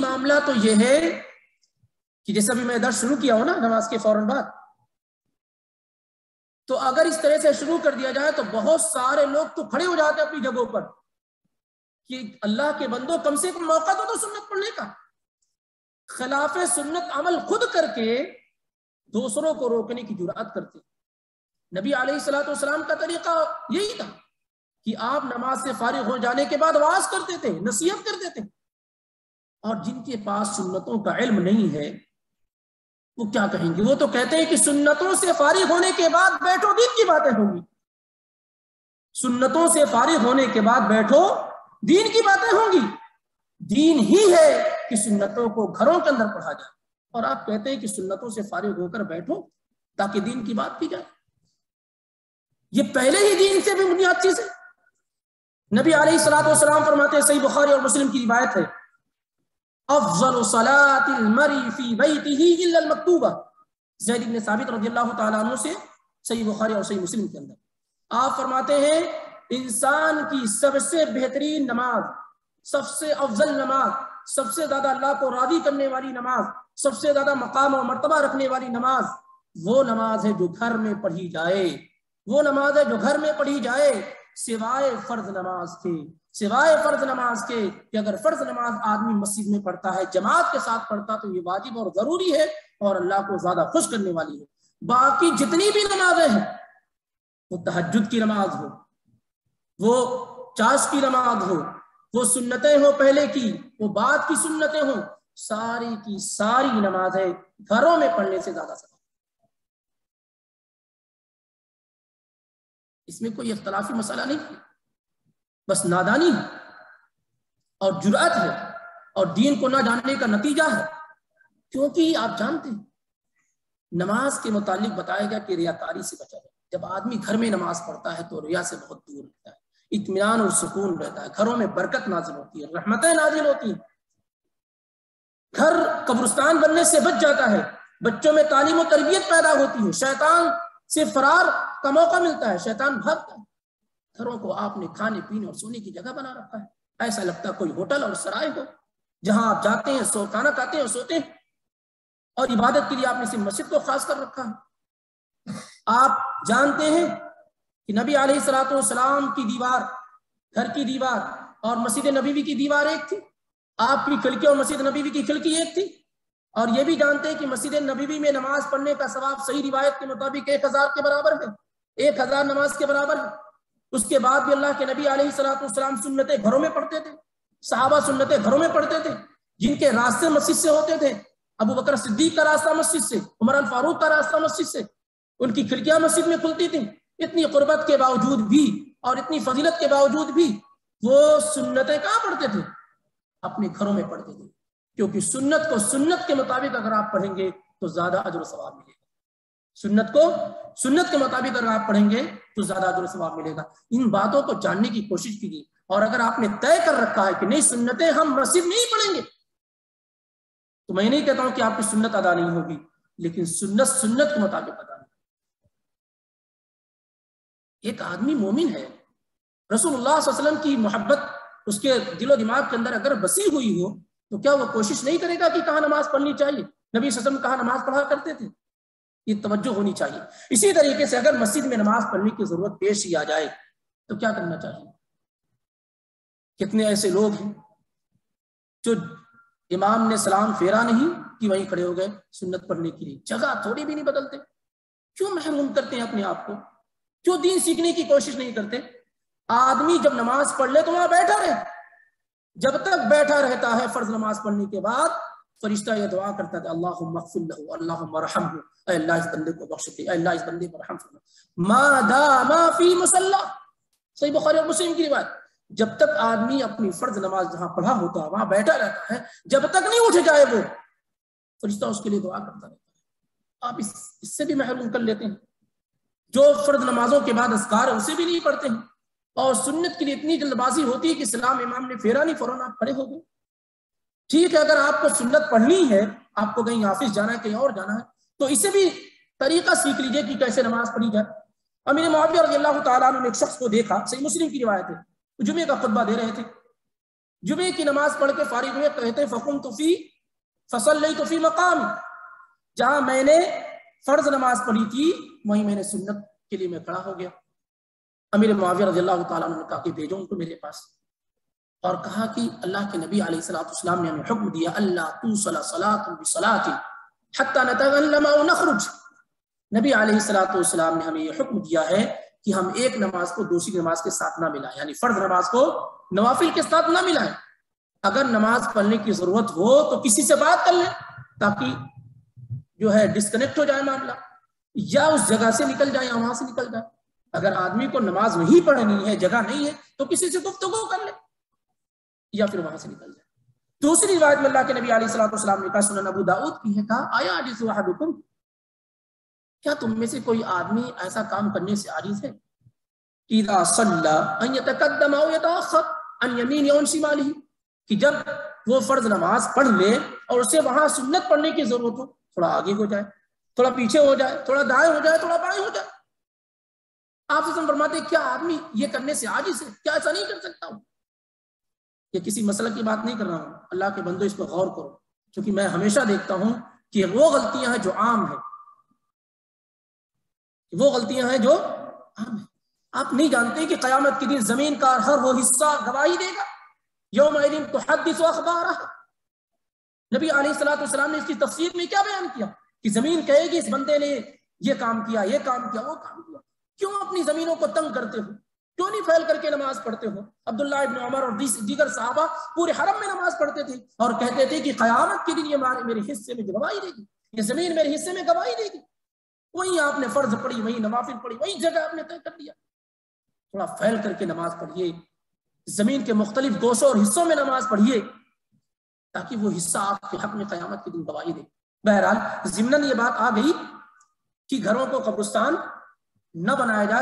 معاملہ تو یہ ہے کہ جیسا بھی میں درس شروع کیا ہوں نا نماز کے فوراً بعد، تو اگر اس طرح سے شروع کر دیا جائے تو بہت سارے لوگ تو کھڑے ہو جاتے ہیں اپنی جگہوں پر کہ اللہ کے بندوں کم سے کم موقع تو سنت پڑھنے کا۔ خلاف سنت عمل خود کر کے دوسروں کو روکنے کی جرأت کرتے۔ نبی علیہ الصلوۃ والسلام کا طریقہ یہی تھا کہ آپ نماز سے فارغ ہو جانے کے بعد واعظ کرتے تھے، نصیحت کرتے تھے، اور جن کے پاس سنتوں کا علم نہیں ہے وہ کیا کہیں گے؟ وہ تو کہتے ہیں کہ سنتوں سے فارغ ہونے کے بعد بیٹھو دین کی باتیں ہوں گی، سنتوں سے فارغ ہونے کے بعد بیٹھو دین کی باتیں ہوں گی۔ دین ہی ہے کہ سنتوں کو گھروں کے اندر پڑھا جائے، اور آپ کہتے ہیں کہ سنتوں سے فارغ ہو کر بیٹھو تاکہ دین کی بات کی جائے۔ یہ پہلے ہی دین سے بھی بنیاد چیز ہے۔ نبی علیہ الصلوۃ والسلام فرماتے ہیں، صحیح بخاری اور مسلم کی روایت ہے، افضل صلاة المرء فی بیتہ الا المکتوبہ، زید بن ثابت رضی اللہ تعالیٰ عنہ سے، صحیح بخاری اور صحیح مسلم کے اندر آپ فرماتے ہیں انسان کی سب سے بہترین نماز، سب سے افضل نماز، سب سے زیادہ اللہ کو راضی کرنے والی نماز، سب سے زیادہ مقام و مرتبہ رکھنے والی نماز وہ نماز ہے جو گھر میں پڑھی جائے، وہ نماز ہے جو گھر میں پڑھی جائے، سوائے فرض نماز کے، سوائے فرض نماز کے کہ اگر فرض نماز آدمی مسجد میں پڑھتا ہے جماعت کے ساتھ پڑھتا تو یہ واجب اور ضروری ہے اور اللہ کو زیادہ خوش کرنے والی ہے۔ باقی جتنی بھی نمازیں ہیں، وہ تہجد کی نماز ہو، وہ چاش کی نماز ہو، وہ سنتیں ہو پہلے کی، وہ بعد کی سنتیں ہوں، ساری کی ساری نمازیں گھروں میں پڑھنے سے زیادہ ثواب۔ اس میں کوئی اختلافی مسئلہ نہیں، بس نادانی ہے اور جرأت ہے اور دین کو نہ جاننے کا نتیجہ ہے، کیونکہ آپ جانتے ہیں نماز کے متعلق بتایا گیا کہ ریاکاری سے بچا جائے۔ جب آدمی گھر میں نماز پڑھتا ہے تو ریا سے بہت دور رہتا ہے، اطمینان اور سکون رہتا ہے، گھروں میں برکت نازل ہوتی ہے، رحمتیں نازل ہوتی ہیں، گھر قبرستان بننے سے بچ جاتا ہے، بچوں میں تعلیم و تربیت پیدا ہوتی ہے، شیطان سے فرار کا موقع ملتا ہے، شیطان بھاگتا ہے۔ گھروں کو آپ نے کھانے پینے اور سونے کی جگہ بنا رکھا ہے، ایسا لگتا ہے کوئی ہوٹل اور سرائے ہو جہاں آپ جاتے ہیں، کھانا کھاتے ہیں اور سوتے ہیں، اور عبادت کے لیے آپ نے صرف مسجد کو خاص کر رکھا ہے۔ آپ جانتے ہیں کہ نبی علیہ الصلوۃ والسلام کی دیوار، گھر کی دیوار اور مسجد نبوی کی دیوار ایک تھی، آپ کی کھڑکی اور مسجد نبوی کی کھڑکی ایک تھی، اور یہ بھی جانتے ہیں کہ مسجد نبوی میں نماز پڑھنے کا ثواب صحیح روایت کے مطابق 1000 کے برابر ہے، 1000 نماز کے برابر ہے۔ اس کے بعد بھی اللہ کے نبی علیہ الصلوۃ والسلام سنتیں گھروں میں پڑھتے تھے، صحابہ سنتیں گھروں میں پڑھتے تھے، جن کے راستے مسجد سے ہوتے تھے، ابو بکر صدیق کا راستہ مسجد سے، عمر الفاروق کا راستہ مسجد سے، ان کی کھڑکیاں مسجد میں کھلتی تھیں۔ اتنی قربت کے باوجود بھی اور اتنی فضیلت کے باوجود بھی وہ سنتیں کہاں پڑھتے تھے؟ اپنے گھروں میں پڑھتے تھے، کیونکہ سنت کو سنت کے مطابق اگر آپ پڑھیں گے تو زیادہ اجر و ثواب ملے گا، سنت کو سنت کے مطابق اگر آپ پڑھیں گے تو زیادہ اجر و ثواب ملے گا۔ ان باتوں کو جاننے کی کوشش کیجیے، اور اگر آپ نے طے کر رکھا ہے کہ نہیں سنتیں ہم مسجد میں ہی پڑھیں گے، تو میں نہیں کہتا ہوں کہ آپ کی سنت ادا نہیں ہوگی، لیکن سنت سنت کے مطابق ادا نہیں۔ ایک آدمی مومن ہے، رسول اللہ صلی اللہ علیہ وسلم کی محبت اس کے دل و دماغ کے اندر اگر بسی ہوئی ہو تو کیا وہ کوشش نہیں کرے گا کہ کہاں نماز پڑھنی چاہیے، نبی صلی اللہ علیہ وسلم کہاں نماز پڑھا کرتے تھے؟ یہ توجہ ہونی چاہیے۔ اسی طریقے سے اگر مسجد میں نماز پڑھنے کی ضرورت پیش ہی آ جائے تو کیا کرنا چاہیے؟ کتنے ایسے لوگ ہیں جو امام نے سلام پھیرا نہیں کہ وہیں کھڑے ہو گئے سنت پڑھنے کے لیے، جگہ تھوڑی بھی نہیں بدلتے۔ کیوں محروم کرتے ہیں اپنے آپ کو؟ کیوں دین سیکھنے کی کوشش نہیں کرتے؟ آدمی جب نماز پڑھ لے تو وہاں بیٹھا رہے، جب تک بیٹھا رہتا ہے فرض نماز پڑھنے کے بعد فرشتہ یہ دعا کرتا ہے اللہم اغفر لہ اللہم ارحمہ، اے اللہ اس بندے کو بخش دے، اے اللہ اس بندے پر رحم فرما، ما دام فی مصلی، صحیح بخاری اور مسلم کی روایت، جب تک آدمی اپنی فرض نماز جہاں پڑھا ہوتا ہے وہاں بیٹھا رہتا ہے، جب تک نہیں اٹھ جائے وہ فرشتہ اس کے لیے دعا کرتا رہتا ہے۔ آپ اس سے بھی محروم کر لیتے ہیں، جو فرض نمازوں کے بعد اذکار ہے اسے بھی نہیں پڑھتے ہیں، اور سنت کے لیے اتنی جلد بازی ہوتی ہے کہ سلام امام نے پھیرا نہیں فوراً آپ کھڑے ہو گئے۔ ٹھیک ہے، اگر آپ کو سنت پڑھنی ہے، آپ کو کہیں آفس جانا ہے، کہیں اور جانا ہے، تو اسے بھی طریقہ سیکھ لیجئے کہ کیسے نماز پڑھی جائے۔ امیر معاویہ رضی اللہ تعالیٰ عنہ نے ایک شخص کو دیکھا، صحیح مسلم کی روایت ہے، جمعے کا خطبہ دے رہے تھے، جمعے کی نماز پڑھ کے فارغ ہوئے، کہتے فقمت فی فصلیت فی مقام، جہاں میں نے فرض نماز پڑھی تھی وہیں میں نے سنت کے لیے میں کھڑا ہو گیا۔ امیر معاویہ رضی اللہ تعالیٰ عنہ نے کہا کہ بھیجو ان کو میرے پاس، اور کہا کہ اللہ کے نبی علیہ الصلوۃ والسلام نے ہمیں حکم دیا اللہ توصل صلاۃ بصلاۃ حتی نتکلم او نخرج، نبی علیہ الصلوۃ والسلام نے ہمیں یہ حکم دیا ہے کہ ہم ایک نماز کو دوسری نماز کے ساتھ نہ ملائیں، یعنی فرض نماز کو نوافل کے ساتھ نہ ملائیں، اگر نماز پڑھنے کی ضرورت ہو تو کسی سے بات کر لیں تاکہ جو ہے ڈسکنیکٹ ہو جائے معاملہ، یا اس جگہ سے نکل جائے یا وہاں سے نکل جائے، اگر آدمی کو نماز نہیں پڑھنی ہے، جگہ نہیں ہے، تو کسی سے گفتگو کر لے یا پھر وہاں سے نکل جائے۔ دوسری روایت میں اللہ کے نبی علیہ الصلوۃ والسلام نے کہا، سنن ابو داؤد کی ہے، کہا آیا عاجز احدکم، کیا تم میں سے کوئی آدمی ایسا کام کرنے سے عاجز ہے اذا صلی ان یتقدم او یتاخر عن یمینہ او شمالہ، کہ جب وہ فرض نماز پڑھ لے اور اسے وہاں سنت پڑھنے کی ضرورت ہو، تھوڑا آگے ہو جائے، تھوڑا پیچھے ہو جائے، تھوڑا دائیں ہو جائے، تھوڑا بائیں ہو جائے۔ آپ سے فرماتے ہیں کیا آدمی یہ کرنے سے عاجز ہے؟ کیا ایسا نہیں کر سکتا ہوں؟ یہ کسی مسئلہ کی بات نہیں کر رہا ہوں، اللہ کے بندو اس پر غور کرو، کیونکہ میں ہمیشہ دیکھتا ہوں کہ وہ غلطیاں ہیں جو عام ہیں، وہ غلطیاں ہیں جو عام ہیں۔ آپ نہیں جانتے کہ قیامت کے دن زمین کا ہر وہ حصہ گواہی دے گا، یومئذ تحدث اخبارہا۔ نبی علیہ الصلوۃ والسلام نے اس کی تفسیر میں کیا بیان کیا کہ زمین کہے گی اس بندے نے یہ کام کیا، یہ کام کیا، وہ کام کیا۔ کیوں اپنی زمینوں کو تنگ کرتے ہو؟ کیوں نہیں پھیل کر کے نماز پڑھتے ہو؟ عبداللہ ابن عمر اور دیگر صحابہ پورے حرم میں نماز پڑھتے تھے اور کہتے تھے کہ قیامت کے دن یہ میرے حصے میں گواہی دے گی، یہ زمین میرے حصے میں گواہی دے گی۔ وہیں آپ نے فرض پڑھی، وہیں نوافل پڑھی، وہیں جگہ آپ نے طے کر دیا۔ تھوڑا پھیل کر کے نماز پڑھیے، زمین کے مختلف گوشوں اور حصوں میں نماز پڑھیے تاکہ وہ حصہ آپ کے حق میں قیامت کے دن گواہی دے۔ بہرحال ضمناً یہ بات آ گئی کہ گھروں کو قبرستان نہ بنایا جائے۔